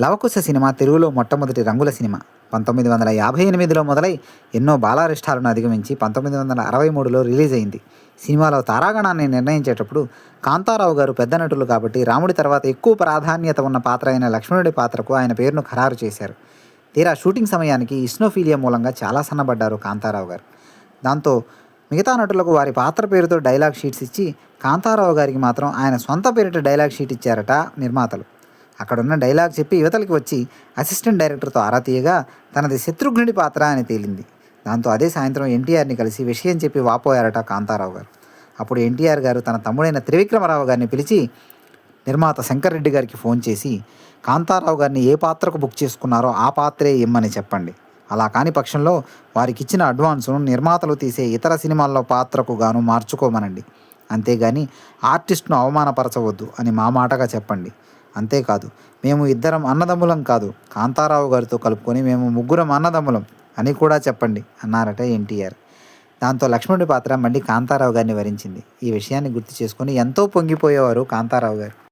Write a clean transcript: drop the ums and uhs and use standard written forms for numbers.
Lavakusa cinema తెలుగులో మొట్టమొదటి రంగుల సినిమా. 1958లో మొదలై ఎన్నో బాలారిష్టాలను అధిగమించి 1963లో రిలీజ్ అయింది. సినిమాలో తారాగణాన్ని నిర్ణయించేటప్పుడు కాంతారావు గారు పెద్ద నటులు కాబట్టి రాముడి తర్వాత ఎక్కువ ప్రాధాన్యత ఉన్న పాత్ర అయిన లక్ష్మణుడి పాత్రకు ఆయన పేరును ఖరారు చేశారు. తీరా షూటింగ్ సమయానికి ఇస్నోఫీలియా మూలంగా చాలా సన్నబడ్డారు కాంతారావు గారు. దాంతో మిగతా నటులకు వారి పాత్ర పేరుతో డైలాగ్ షీట్స్ ఇచ్చి కాంతారావు గారికి మాత్రం ఆయన సొంత పేరిట డైలాగ్ షీట్ ఇచ్చారట నిర్మాతలు. అక్కడున్న డైలాగ్ చెప్పి యువతలకి వచ్చి అసిస్టెంట్ డైరెక్టర్తో ఆరా తీయగా తనది శత్రుఘ్నుడి పాత్ర అని తేలింది. దాంతో అదే సాయంత్రం ఎన్టీఆర్ని కలిసి విషయం చెప్పి వాపోయారట కాంతారావు గారు. అప్పుడు ఎన్టీఆర్ గారు తన తమ్ముడైన త్రివిక్రమరావు గారిని పిలిచి నిర్మాత శంకర్ రెడ్డి గారికి ఫోన్ చేసి కాంతారావు గారిని ఏ పాత్రకు బుక్ చేసుకున్నారో ఆ పాత్రే ఇమ్మని చెప్పండి. అలా కాని పక్షంలో వారికి ఇచ్చిన అడ్వాన్సును నిర్మాతలు తీసే ఇతర సినిమాల్లో పాత్రకు గాను మార్చుకోమనండి. అంతేగాని ఆర్టిస్ట్ను అవమానపరచవద్దు అని మా మాటగా చెప్పండి. అంతేకాదు, మేము ఇద్దరం అన్నదమ్ములం కాదు, కాంతారావు గారితో కలుపుకొని మేము ముగ్గురం అన్నదమ్ములం అని కూడా చెప్పండి అన్నారట ఎన్టీఆర్. దాంతో లక్ష్మణుడి పాత్ర మళ్ళీ కాంతారావు గారిని వరించింది. ఈ విషయాన్ని గుర్తు చేసుకొని ఎంతో పొంగిపోయేవారు కాంతారావు గారు.